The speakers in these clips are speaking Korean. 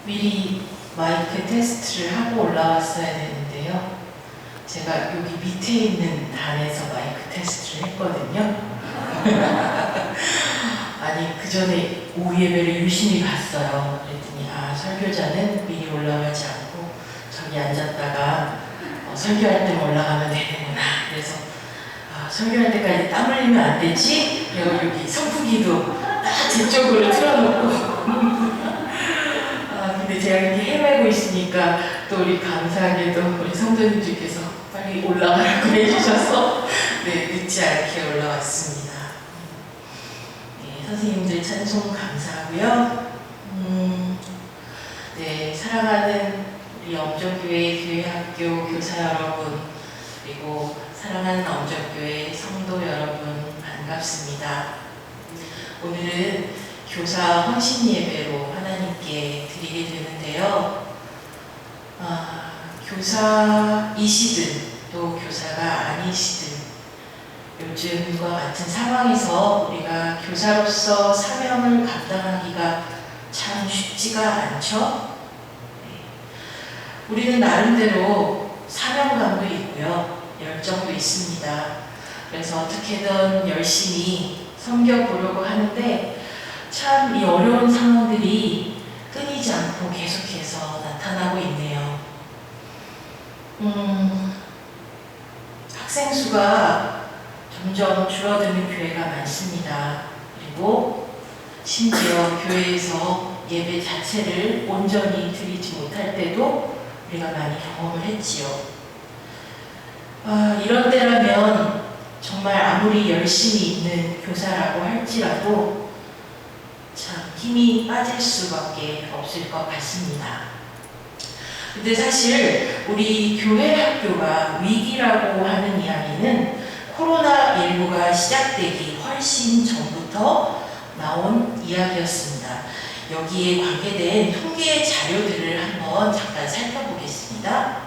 미리 마이크 테스트를 하고 올라왔어야 되는데요. 제가 여기 밑에 있는 단에서 마이크 테스트를 했거든요. 아니, 그 전에 오후 예배를 유심히 봤어요. 그랬더니 설교자는 미리 올라가지 않고 저기 앉았다가 설교할 때만 올라가면 되는구나. 그래서 설교할 때까지 땀 흘리면 안 되지? 그리고 여기 선풍기도 딱 제 쪽으로 틀어놓고 근데 제가 이렇게 헤매고 있으니까 또 우리 감사하게도 우리 성도님들께서 빨리 올라가라고 해주셔서 늦지 않게 올라왔습니다. 선생님들 찬송 감사하고요. 사랑하는 우리 엄정교회 교회학교 교사 여러분, 그리고 사랑하는 엄정교회 성도 여러분 반갑습니다. 오늘은 교사 헌신 예배로 하나님께 드리게 되는데요. 교사이시든 또 교사가 아니시든 요즘과 같은 상황에서 우리가 교사로서 사명을 감당하기가 참 쉽지가 않죠. 우리는 나름대로 사명감도 있고요, 열정도 있습니다. 그래서 어떻게든 열심히 섬겨보려고 하는데 참 이 어려운 상황들이 끊이지 않고 계속해서 나타나고 있네요. 학생 수가 점점 줄어드는 교회가 많습니다. 그리고 심지어 교회에서 예배 자체를 온전히 드리지 못할 때도 우리가 많이 경험을 했지요. 이런 때라면 정말 아무리 열심히 있는 교사라고 할지라도 참 힘이 빠질 수밖에 없을 것 같습니다. 근데 사실 우리 교회 학교가 위기라고 하는 이야기는 코로나19가 시작되기 훨씬 전부터 나온 이야기였습니다. 여기에 관계된 통계 자료들을 한번 잠깐 살펴보겠습니다.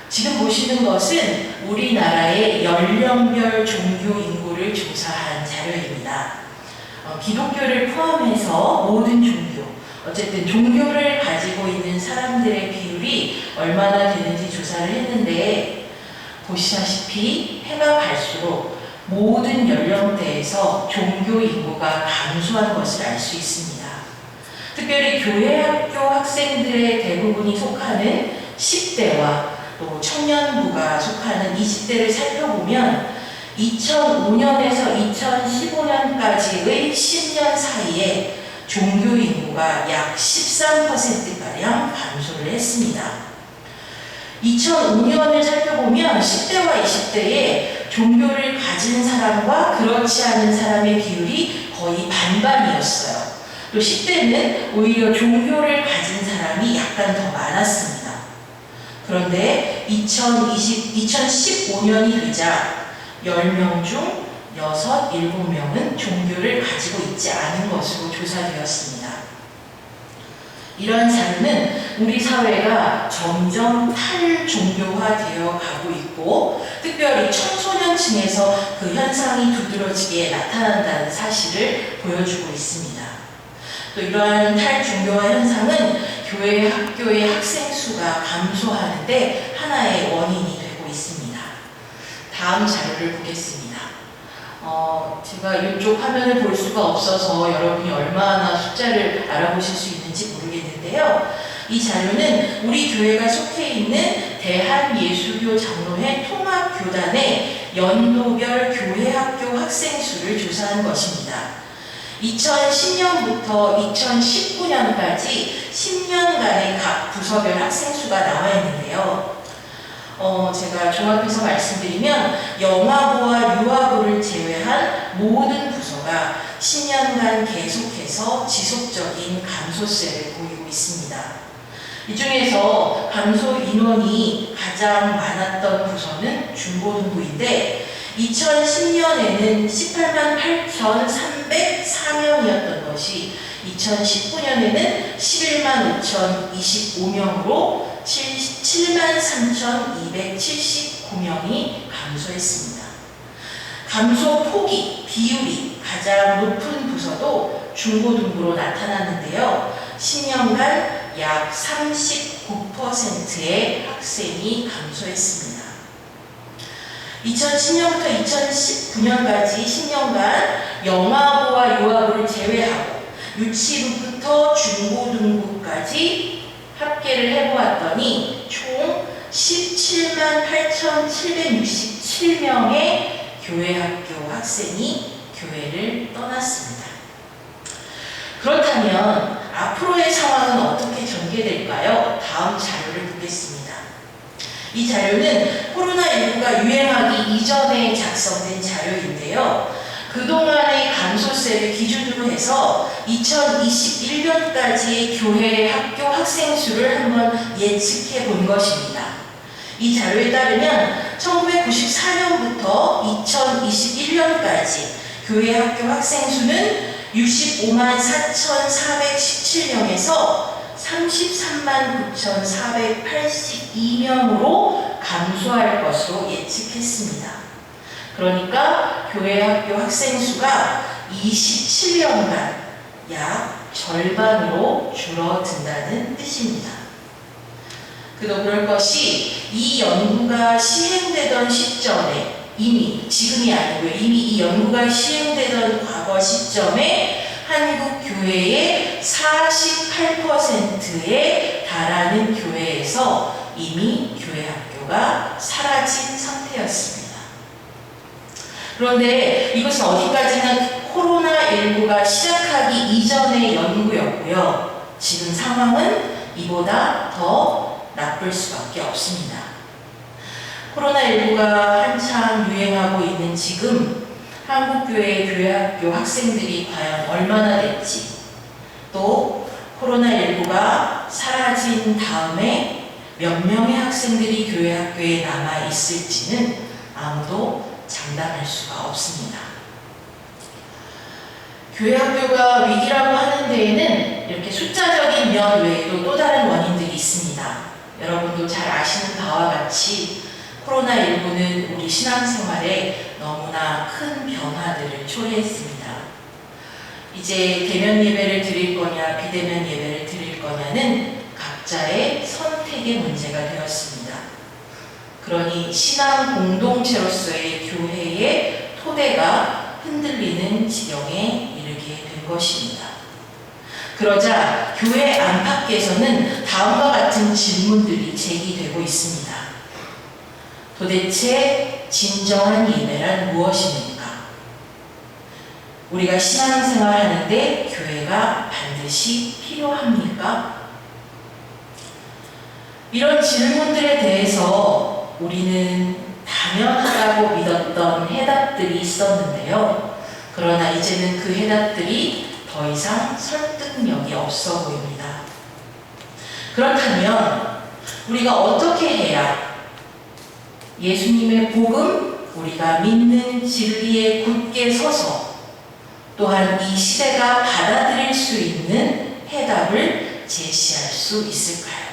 지금 보시는 것은 우리나라의 연령별 종교 인구를 조사한 자료입니다. 기독교를 포함해서 모든 종교, 어쨌든 종교를 가지고 있는 사람들의 비율이 얼마나 되는지 조사를 했는데, 보시다시피 해가 갈수록 모든 연령대에서 종교 인구가 감소한 것을 알 수 있습니다. 특별히 교회 학교 학생들의 대부분이 속하는 10대와 또 청년부가 속하는 20대를 살펴보면 2005년에서 2015년까지의 10년 사이에 종교 인구가 약 13%가량 감소를 했습니다. 2005년을 살펴보면 10대와 20대에 종교를 가진 사람과 그렇지 않은 사람의 비율이 거의 반반이었어요. 또 10대는 오히려 종교를 가진 사람이 약간 더 많았습니다. 그런데 2015년이 되자 10명 중 6, 7명은 종교를 가지고 있지 않은 것으로 조사되었습니다. 이러한 자료는 우리 사회가 점점 탈종교화되어 가고 있고, 특별히 청소년층에서 그 현상이 두드러지게 나타난다는 사실을 보여주고 있습니다. 또 이러한 탈종교화 현상은 교회 학교의 학생 수가 감소하는데 하나의 원인이 되고 있습니다. 다음 자료를 보겠습니다. 제가 이쪽 화면을 볼 수가 없어서 여러분이 얼마나 숫자를 알아보실 수 있는지 모르겠는데요. 이 자료는 우리 교회가 속해 있는 대한예수교 장로회 통합교단의 연도별 교회 학교 학생 수를 조사한 것입니다. 2010년부터 2019년까지 10년간의 각 부서별 학생 수가 나와 있는데요. 제가 종합해서 말씀드리면 영화부와 유아부를 제외한 모든 부서가 10년간 계속해서 지속적인 감소세를 보이고 있습니다. 이 중에서 감소 인원이 가장 많았던 부서는 중고등부인데 2010년에는 18만 8,304명이었던 것이 2019년에는 11만 5,025명으로 7만 3,279명이 감소했습니다. 감소 폭이, 비율이 가장 높은 부서도 중고등부로 나타났는데요. 10년간 약 39%의 학생이 감소했습니다. 2010년부터 2019년까지 10년간 영아부와 유아부를 제외하고 유치부부터 중고등부까지 합계를 해보았더니 총 17만 8,767명의 교회학교 학생이 교회를 떠났습니다. 그렇다면 앞으로의 상황은 어떻게 전개될까요? 다음 자료를 보겠습니다. 이 자료는 코로나19가 유행하기 이전에 작성된 자료인데요. 그동안의 감소세를 기준으로 해서 2021년까지의 교회 학교 학생 수를 한번 예측해 본 것입니다. 이 자료에 따르면 1994년부터 2021년까지 교회 학교 학생 수는 65만 4,417명에서 33만 9,482명으로 감소할 것으로 예측했습니다. 그러니까 교회 학교 학생 수가 27년간 약 절반으로 줄어든다는 뜻입니다. 그럴 것이 이 연구가 시행되던 시점에 지금이 아니고요. 이미 이 연구가 시행되던 과거 시점에 한국 교회의 48%에 달하는 교회에서 이미 교회 학교가 사라진 상태였습니다. 그런데 이것은 어디까지나 코로나19가 시작하기 이전의 연구였고요. 지금 상황은 이보다 더 나쁠 수밖에 없습니다. 코로나19가 한창 유행하고 있는 지금 한국교회의 교회학교 학생들이 과연 얼마나 될지, 또 코로나19가 사라진 다음에 몇 명의 학생들이 교회학교에 남아 있을지는 아무도 장담할 수가 없습니다. 교회학교가 위기라고 하는 데에는 이렇게 숫자적인 면 외에도 또 다른 원인들이 있습니다. 여러분도 잘 아시는 바와 같이 코로나19는 우리 신앙생활에 너무나 큰 변화들을 초래했습니다. 이제 대면 예배를 드릴 거냐 비대면 예배를 드릴 거냐는 각자의 선택의 문제가 되었습니다. 그러니 신앙 공동체로서의 교회의 토대가 흔들리는 지경에 이르게 된 것입니다. 그러자 교회 안팎에서는 다음과 같은 질문들이 제기되고 있습니다. 도대체 진정한 예배란 무엇입니까? 우리가 신앙생활 하는데 교회가 반드시 필요합니까? 이런 질문들에 대해서 우리는 당연하다고 믿었던 해답들이 있었는데요. 그러나 이제는 그 해답들이 더 이상 설득력이 없어 보입니다. 그렇다면 우리가 어떻게 해야 예수님의 복음, 우리가 믿는 진리에 굳게 서서 또한 이 시대가 받아들일 수 있는 해답을 제시할 수 있을까요?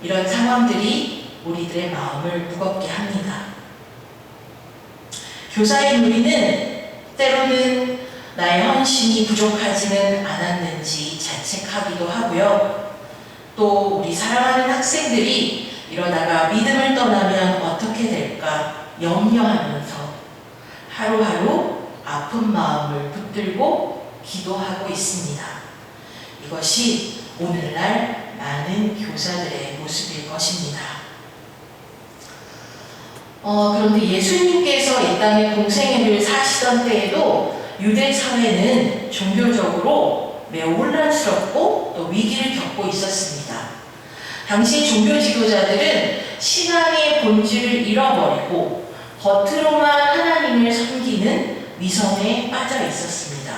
이런 상황들이 우리들의 마음을 무겁게 합니다. 교사인 우리는 때로는 나의 헌신이 부족하지는 않았는지 자책하기도 하고요. 또 우리 사랑하는 학생들이 이러다가 믿음을 떠나면 어떻게 될까 염려하면서 하루하루 아픈 마음을 붙들고 기도하고 있습니다. 이것이 오늘날 많은 교사들의 모습일 것입니다. 그런데 예수님께서 이 땅에 공생애를 사시던 때에도 유대 사회는 종교적으로 매우 혼란스럽고 또 위기를 겪고 있었습니다. 당시 종교 지도자들은 신앙의 본질을 잃어버리고 겉으로만 하나님을 섬기는 위선에 빠져 있었습니다.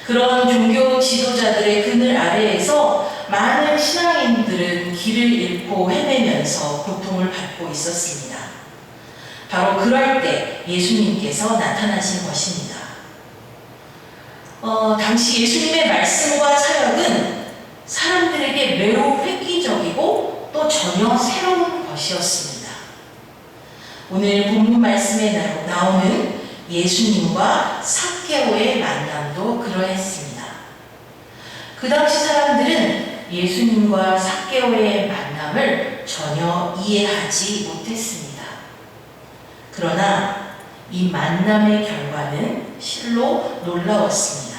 그런 종교 지도자들의 그늘 아래에서 많은 신앙인들은 길을 잃고 헤매면서 고통을 받고 있었습니다. 바로 그럴 때 예수님께서 나타나신 것입니다. 당시 예수님의 말씀과 사역은 사람들에게 매우 획기적이고 또 전혀 새로운 것이었습니다. 오늘 본문 말씀에 나오는 예수님과 삭개오의 만남도 그러했습니다. 그 당시 사람들은 예수님과 삭개오의 만남을 전혀 이해하지 못했습니다. 그러나 이 만남의 결과는 실로 놀라웠습니다.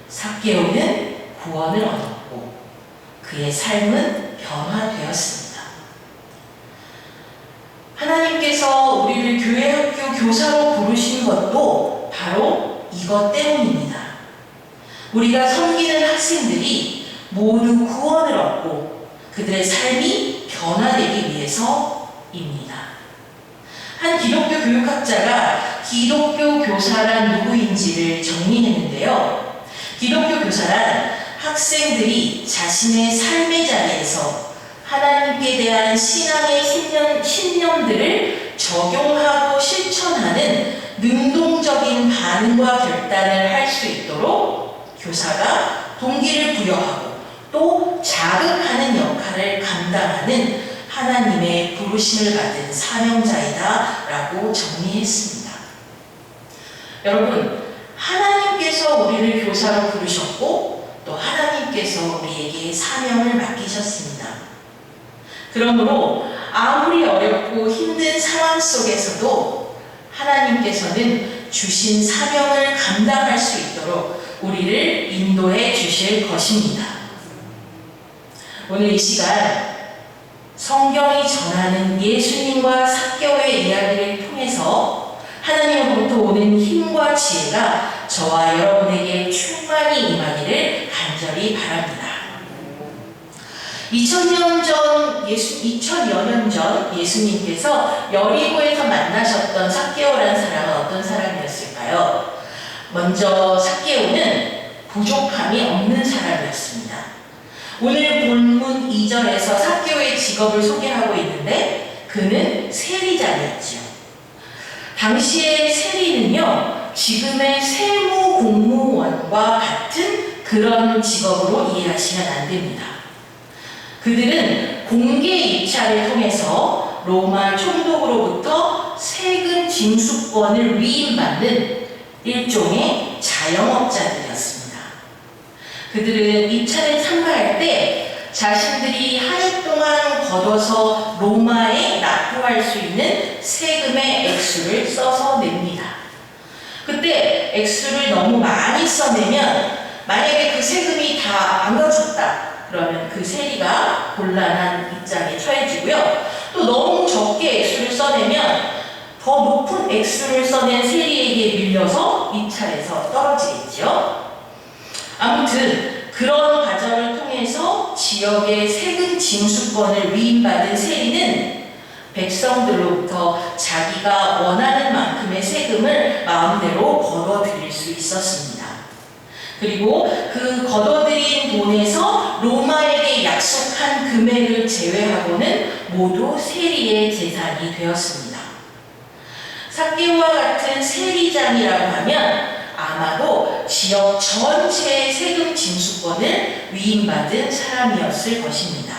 삭개오는 구원을 얻었고 그의 삶은 변화되었습니다. 하나님께서 우리를 교회 학교 교사로 부르신 것도 바로 이것 때문입니다. 우리가 섬기는 학생들이 모두 구원을 얻고 그들의 삶이 변화되기 위해서입니다. 한 기독교 교육학자가 기독교 교사란 누구인지를 정리했는데요. 기독교 교사란 학생들이 자신의 삶의 자리에서 하나님께 대한 신앙의 신념들을 적용하고 실천하는 능동적인 반응과 결단을 할 수 있도록 교사가 동기를 부여하고 또 자극하는 역할을 감당하는 하나님의 부르심을 받은 사명자이다 라고 정리했습니다. 여러분, 하나님께서 우리를 교사로 부르셨고 또 하나님께서 우리에게 사명을 맡기셨습니다. 그러므로 아무리 어렵고 힘든 상황 속에서도 하나님께서는 주신 사명을 감당할 수 있도록 우리를 인도해 주실 것입니다. 오늘 이 시간 성경이 전하는 예수님과 삭개오의 이야기를 통해서 하나님으로부터 오는 힘과 지혜가 저와 여러분에게 충만히 임하기를 간절히 바랍니다. 2000여 년 전 예수님께서 여리고에서 만나셨던 삭개오라는 사람은 어떤 사람이었을까요? 먼저 삭개오는 부족함이 없는 사람이었습니다. 오늘 본문 2절에서 삭개오의 직업을 소개하고 있는데 그는 세리장이었지요. 당시의 세리는요, 지금의 세무 공무원과 같은 그런 직업으로 이해하시면 안 됩니다. 그들은 공개 입찰을 통해서 로마 총독으로부터 세금 징수권을 위임받는 일종의 자영업자들이었습니다. 그들은 입찰에 참가할 때 자신들이 한 해 동안 거둬서 로마에 납부할 수 있는 세금의 액수를 써서 냅니다. 그때 액수를 너무 많이 써내면 만약에 그 세금이 다 안 갚았다 그러면 그 세리가 곤란한 입장에 처해지고요. 또 너무 적게 액수를 써내면 더 높은 액수를 써낸 세리에게 밀려서 입찰에서 떨어지겠죠. 아무튼 그런 과정을 통해서 지역의 세금 징수권을 위임받은 세리는 백성들로부터 자기가 원하는 만큼의 세금을 마음대로 걷어들일 수 있었습니다. 그리고 그 걷어들인 돈에서 로마에게 약속한 금액을 제외하고는 모두 세리의 재산이 되었습니다. 삭개오와 같은 세리장이라고 하면 아마도 지역 전체의 세금 징수권을 위임받은 사람이었을 것입니다.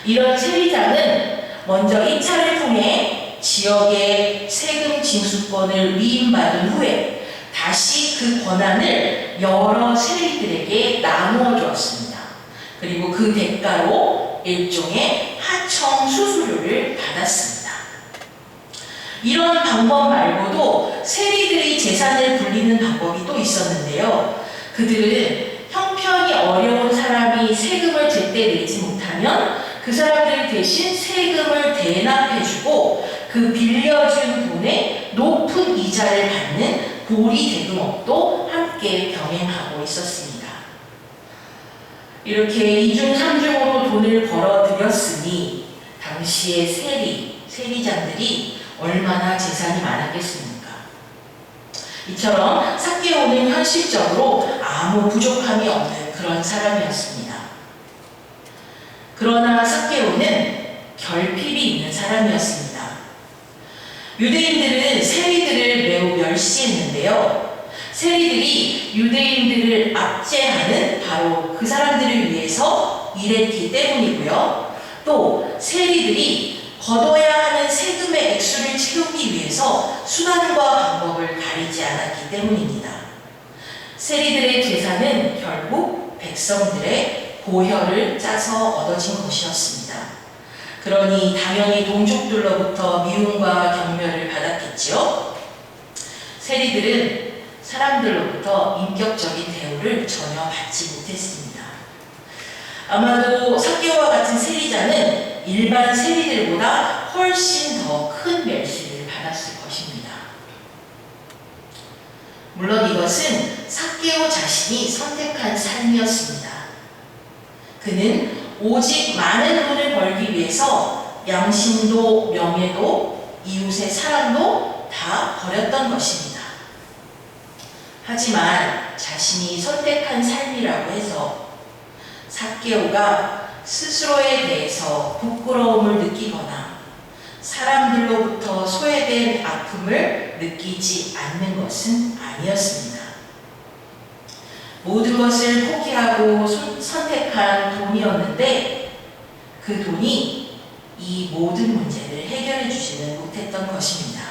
이런 세리장은 먼저 입찰을 통해 지역의 세금 징수권을 위임받은 후에 다시 그 권한을 여러 세리들에게 나누어 주었습니다. 그리고 그 대가로 일종의 하청 수수료를 받았습니다. 이런 방법 말고도 세리들이 재산을 불리는 방법이 또 있었는데요. 그들은 형편이 어려운 사람이 세금을 제때 내지 못하면 그 사람들 대신 세금을 대납해주고 그 빌려준 돈에 높은 이자를 받는 보리 대금업도 함께 병행하고 있었습니다. 이렇게 이중삼중으로 돈을 벌어들였으니 당시의 세리장들이 얼마나 재산이 많았겠습니까? 이처럼 삭개오는 현실적으로 아무 부족함이 없는 그런 사람이었습니다. 그러나 삭개오는 결핍이 있는 사람이었습니다. 유대인들은 세리들을 매우 멸시했는데요. 세리들이 유대인들을 압제하는 바로 그 사람들을 위해서 일했기 때문이고요. 또 세리들이 거둬야 하는 세금의 액수를 채우기 위해서 수단과 방법을 가리지 않았기 때문입니다. 세리들의 제사는 결국 백성들의 보혈을 짜서 얻어진 것이었습니다. 그러니 당연히 동족들로부터 미움과 경멸을 받았겠지요. 세리들은 사람들로부터 인격적인 대우를 전혀 받지 못했습니다. 아마도 삭개오와 같은 세리자는 일반 세리들보다 훨씬 더 큰 멸시를 받았을 것입니다. 물론 이것은 삭개오 자신이 선택한 삶이었습니다. 그는 오직 많은 돈을 벌기 위해서 양심도 명예도 이웃의 사랑도 다 버렸던 것입니다. 하지만 자신이 선택한 삶이라고 해서 삭개오가 스스로에 대해서 부끄러움을 느끼거나 사람들로부터 소외된 아픔을 느끼지 않는 것은 아니었습니다. 모든 것을 포기하고 선택한 돈이었는데 그 돈이 이 모든 문제를 해결해 주지는 못했던 것입니다.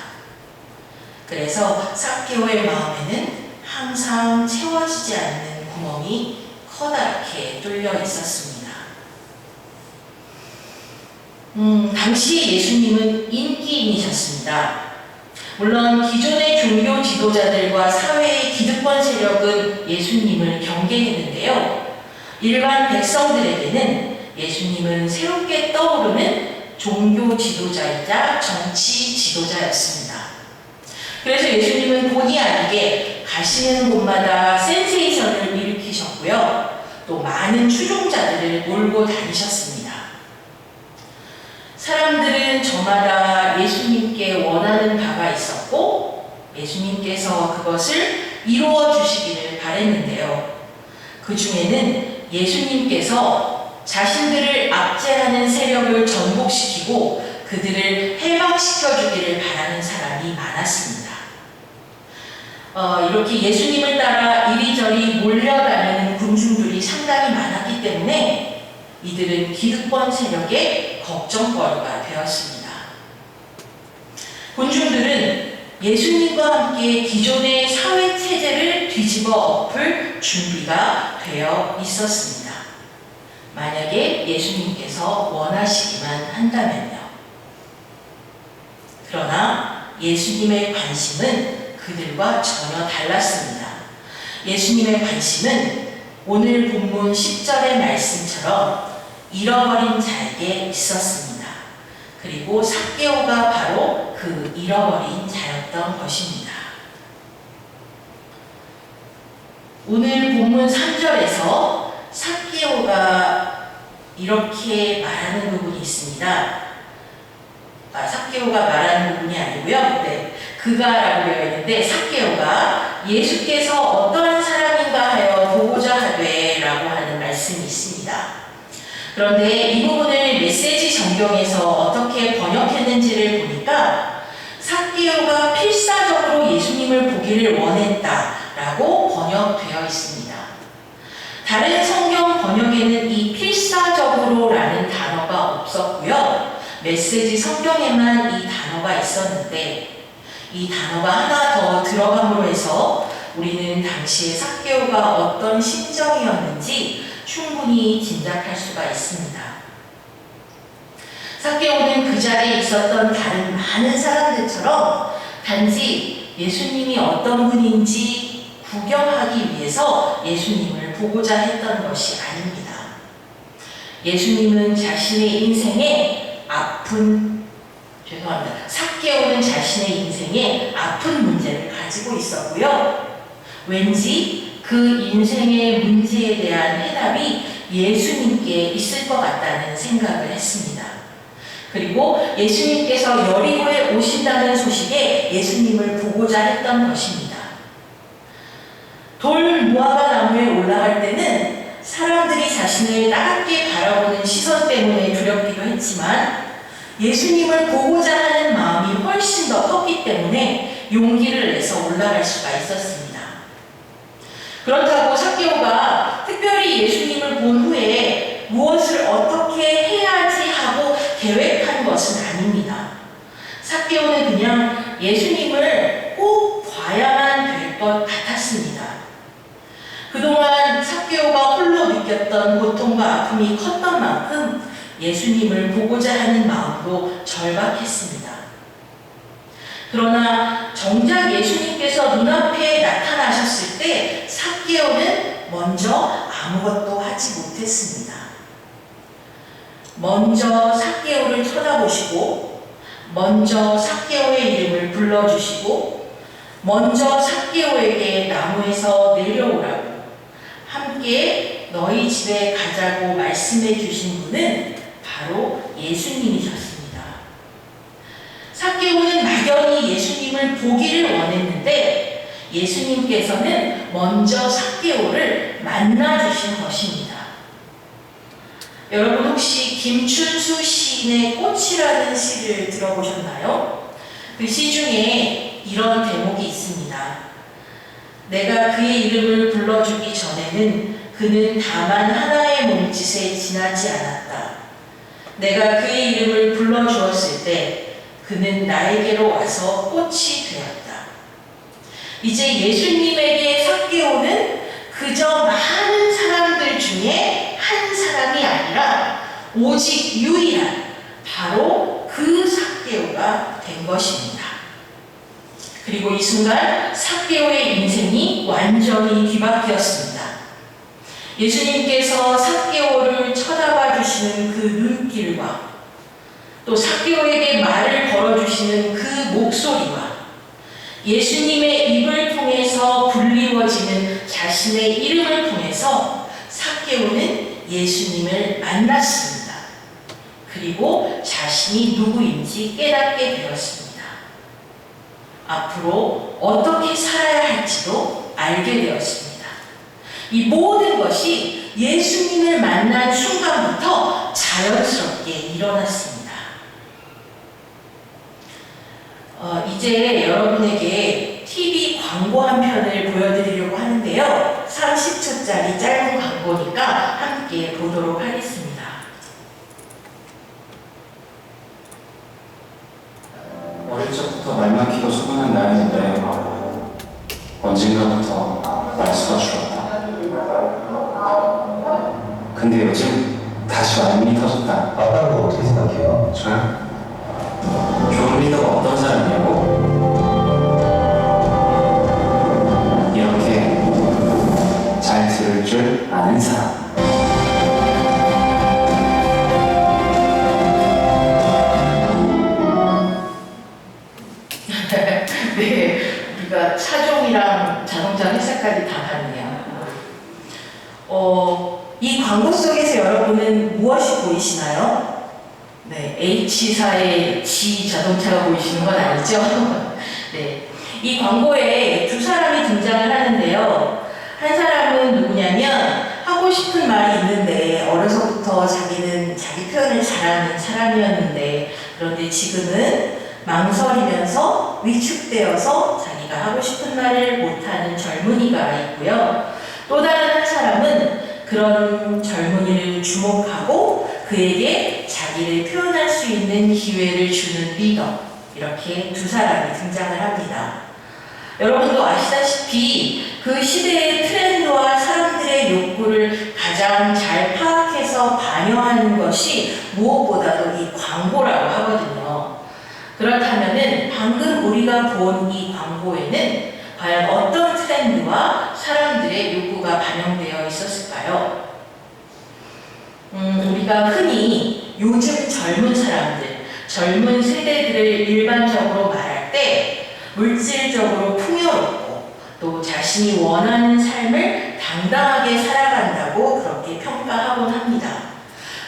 그래서 삭개오의 마음에는 항상 채워지지 않는 구멍이 커다랗게 뚫려 있었습니다. 당시 예수님은 인기인이셨습니다. 물론 기존의 종교 지도자들과 사회의 기득권 세력은 예수님을 경계했는데요. 일반 백성들에게는 예수님은 새롭게 떠오르는 종교 지도자이자 정치 지도자였습니다. 그래서 예수님은 본의 아니게 가시는 곳마다 센세이션을 일으키셨고요. 또 많은 추종자들을 몰고 다니셨습니다. 사람들은 저마다 예수님께 원하는 바가 있었고 예수님께서 그것을 이루어 주시기를 바랬는데요. 그 중에는 예수님께서 자신들을 압제하는 세력을 전복시키고 그들을 해방시켜 주기를 바라는 사람이 많았습니다. 이렇게 예수님을 따라 이리저리 몰려다니는 군중들이 상당히 많았기 때문에 이들은 기득권 세력의 걱정거리가 되었습니다. 군중들은 예수님과 함께 기존의 사회 체제를 뒤집어 엎을 준비가 되어 있었습니다. 만약에 예수님께서 원하시기만 한다면요. 그러나 예수님의 관심은 그들과 전혀 달랐습니다. 예수님의 관심은 오늘 본문 10절의 말씀처럼 잃어버린 자에게 있었습니다. 그리고 삭개오가 바로 그 잃어버린 자였던 것입니다. 오늘 본문 3절에서 삭개오가 이렇게 말하는 부분이 있습니다. 삭개오가 말하는 부분이 아니고요. 그가라고 되어 있는데 삭개오가 예수께서 어떠한 사람인가 하여 보고자 하되 라고 하는 말씀이 있습니다. 그런데 이 부분을 메시지 정경에서 어떻게 번역했는지를 보니까 삭개오가 필사적으로 예수님을 보기를 원했다라고 번역되어 있습니다. 다른 성경 번역에는 이 필사적으로라는 단어가 없었고요. 메시지 성경에만 이 단어가 있었는데 이 단어가 하나 더 들어감으로 해서 우리는 당시에 삭개오가 어떤 심정이었는지 충분히 짐작할 수가 있습니다. 삭개오는 그 자리에 있었던 다른 많은 사람들처럼 단지 예수님이 어떤 분인지 구경하기 위해서 예수님을 보고자 했던 것이 아닙니다. 예수님은 자신의 인생에 삭개오는 자신의 인생에 아픈 문제를 가지고 있었고요. 왠지 그 인생의 문제에 대한 해답이 예수님께 있을 것 같다는 생각을 했습니다. 그리고 예수님께서 여리고에 오신다는 소식에 예수님을 보고자 했던 것입니다. 돌 무화과 나무에 올라갈 때는 사람들이 자신을 따갑게 바라보는 시선 때문에 두렵기도 했지만 예수님을 보고자 하는 마음이 훨씬 더 컸기 때문에 용기를 내서 올라갈 수가 있었습니다. 그렇다고 삭개오가 특별히 예수님을 본 후에 무엇을 어떻게 해야지 하고 계획한 것은 아닙니다. 삭개오는 그냥 예수님을 꼭 봐야만 될 것 같았습니다. 그동안 삭개오가 홀로 느꼈던 고통과 아픔이 컸던 만큼 예수님을 보고자 하는 마음도 절박했습니다. 그러나 정작 예수님께서 눈앞에 나타나셨을 때 삭개오는 먼저 아무것도 하지 못했습니다. 먼저 삭개오를 쳐다보시고, 먼저 삭개오의 이름을 불러주시고, 먼저 삭개오에게 나무에서 내려오라고 함께 너희 집에 가자고 말씀해 주신 분은 바로 예수님이셨습니다. 삭개오는 막연히 예수님을 보기를 원했는데 예수님께서는 먼저 삭개오를 만나주신 것입니다. 여러분 혹시 김춘수 시인의 꽃이라는 시를 들어보셨나요? 그 시 중에 이런 대목이 있습니다. 내가 그의 이름을 불러주기 전에는 그는 다만 하나의 몸짓에 지나지 않았다. 내가 그의 이름을 불러주었을 때 그는 나에게로 와서 꽃이 되었다. 이제 예수님에게 삭개오는 그저 많은 사람들 중에 한 사람이 아니라 오직 유일한 바로 그 삭개오가 된 것입니다. 그리고 이 순간 삭개오의 인생이 완전히 뒤바뀌었습니다. 예수님께서 삭개오를 쳐다봐 주시는 그 눈길과 또 삭개오에게 말을 걸어주시는 그 목소리와 예수님의 입을 통해서 불리워지는 자신의 이름을 통해서 삭개오는 예수님을 만났습니다. 그리고 자신이 누구인지 깨닫게 되었습니다. 앞으로 어떻게 살아야 할지도 알게 되었습니다. 이 모든 것이 예수님을 만난 순간부터 자연스럽게 일어났습니다. 이제 여러분에게 TV 광고 한 편을 보여드리려고 하는데요. 30초짜리 짧은 광고니까 함께 보도록 하겠습니다. 어릴 적부터 말 많기도 수고한 나였는데 언젠가부터 말수가 줄었다. 근데 요즘 다시 말문이 터졌다. 아빠는 어떻게 생각해요? 저요? 좋은 리더가 어떤 사람이냐고? 이렇게 잘 들을 줄 아는 사람. 네, 우리가 차종이랑 자동차 회사까지 다 봤네요. 이 광고 속에서 여러분은 무엇이 보이시나요? 네, H사의 G 자동차가 보이시는 건 아니죠? 네, 이 광고에 두 사람이 등장을 하는데요. 한 사람은 누구냐면 하고 싶은 말이 있는데 어려서부터 자기는 자기 표현을 잘하는 사람이었는데 그런데 지금은 망설이면서 위축되어서 자기가 하고 싶은 말을 못하는 젊은이가 있고요. 또 다른 한 사람은 그런 젊은이를 주목하고 그에게 자기를 표현할 수 있는 기회를 주는 리더, 이렇게 두 사람이 등장을 합니다. 여러분도 아시다시피 그 시대의 트렌드와 사람들의 욕구를 가장 잘 파악해서 반영하는 것이 무엇보다도 이 광고라고 하거든요. 그렇다면은 방금 우리가 본 이 광고에는 과연 어떤 트렌드와 사람들의 욕구가 반영되어 있었을까요? 우리가 흔히 요즘 젊은 사람들, 젊은 세대들을 일반적으로 말할 때 물질적으로 풍요롭고 또 자신이 원하는 삶을 당당하게 살아간다고 그렇게 평가하곤 합니다.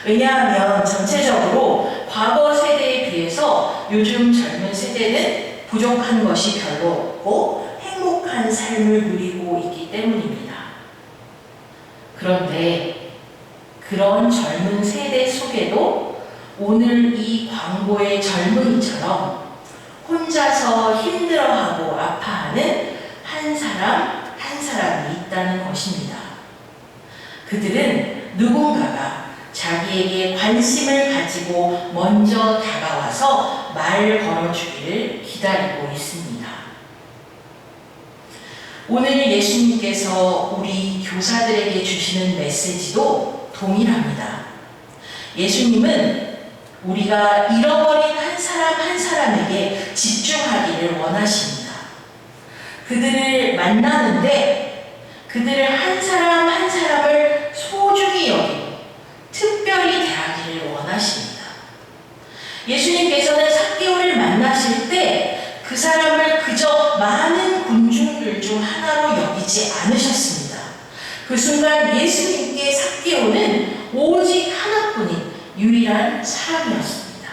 왜냐하면 전체적으로 과거 세대에 비해서 요즘 젊은 세대는 부족한 것이 별로 없고 행복한 삶을 누리고 있기 때문입니다. 그런데 그런 젊은 세대 속에도 오늘 이 광고의 젊은이처럼 혼자서 힘들어하고 아파하는 한 사람이 있다는 것입니다. 그들은 누군가가 자기에게 관심을 가지고 먼저 다가와서 말 걸어주기를 기다리고 있습니다. 오늘 예수님께서 우리 교사들에게 주시는 메시지도 동일합니다. 예수님은 우리가 잃어버린 한 사람 한 사람에게 집중하기를 원하십니다. 그들을 만나는데 그들을 한 사람 한 사람을 소중히 여기고 특별히 대하기를 원하십니다. 예수님께서는 삭개오를 만나실 때 그 사람을 그저 많은 군중들 중 하나로 여기지 않으셨습니다. 그 순간 예수님께 삭개오는 오직 하나뿐인 유일한 사람이었습니다.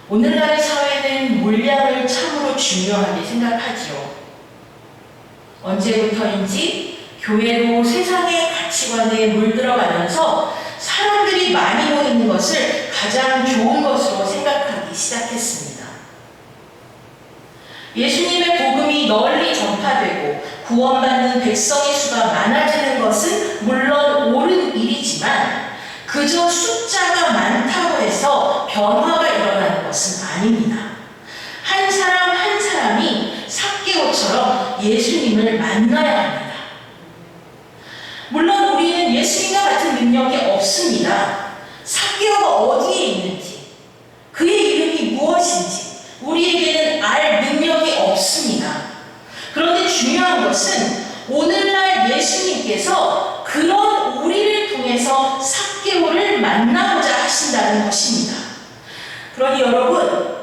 오늘날의 사회는 물량을 참으로 중요하게 생각하지요. 언제부터인지 교회로 세상의 가치관에 물들어가면서 사람들이 많이 모이는 것을 가장 좋은 것으로 생각하기 시작했습니다. 예수님의 복음이 널리 전파되고 구원받는 백성의 수가 많아지는 것은 물론 옳은 일이지만 그저 숫자가 많다고 해서 변화가 일어나는 것은 아닙니다. 한 사람 한 사람이 삭개오처럼 예수님을 만나야 합니다. 물론 우리는 예수님과 같은 능력이 없습니다. 삭개오가 어디에 있는지, 그의 이름이 무엇인지 우리에게는 알 능력이 없습니다. 그런데 중요한 것은 오늘날 예수님께서 그런 우리를 통해서 삭개오를 만나고자 하신다는 것입니다. 그러니 여러분,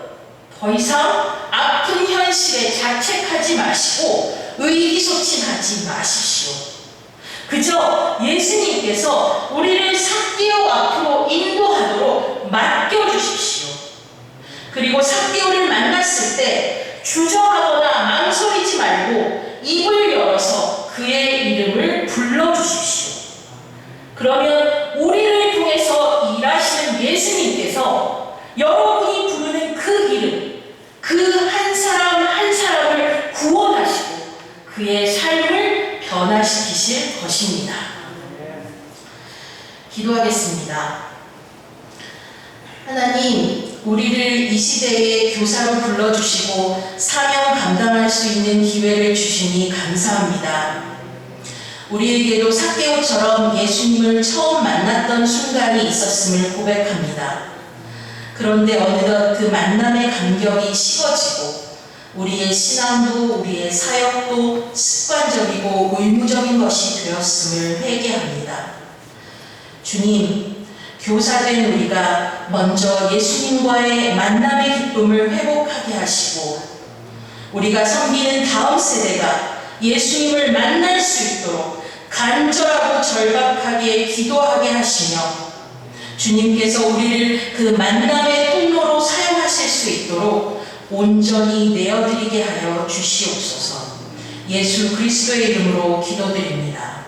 더 이상 아픈 현실에 자책하지 마시고 의기소침하지 마십시오. 그저 예수님께서 우리를 삭개오 앞으로 인도하도록 맡겨주십시오. 그리고 삭개오를 만났을 때 주저하거나 망설이지 말고 입을 열어서 그의 이름을 불러주십시오. 그러면 우리를 통해서 일하시는 예수님께서 여러분이 부르는 그 이름, 그 한 사람 한 사람을 구원하시고 그의 삶을 변화시키실 것입니다. 기도하겠습니다. 하나님, 우리를 이 시대의 교사로 불러주시고 사명 감당할 수 있는 기회를 주시니 감사합니다. 우리에게도 삭개오처럼 예수님을 처음 만났던 순간이 있었음을 고백합니다. 그런데 어느덧 그 만남의 간격이 식어지고 우리의 신앙도 우리의 사역도 습관적이고 의무적인 것이 되었음을 회개합니다. 주님, 교사된 우리가 먼저 예수님과의 만남의 기쁨을 회복하게 하시고 우리가 섬기는 다음 세대가 예수님을 만날 수 있도록 간절하고 절박하게 기도하게 하시며 주님께서 우리를 그 만남의 통로로 사용하실 수 있도록 온전히 내어드리게 하여 주시옵소서. 예수 그리스도의 이름으로 기도드립니다.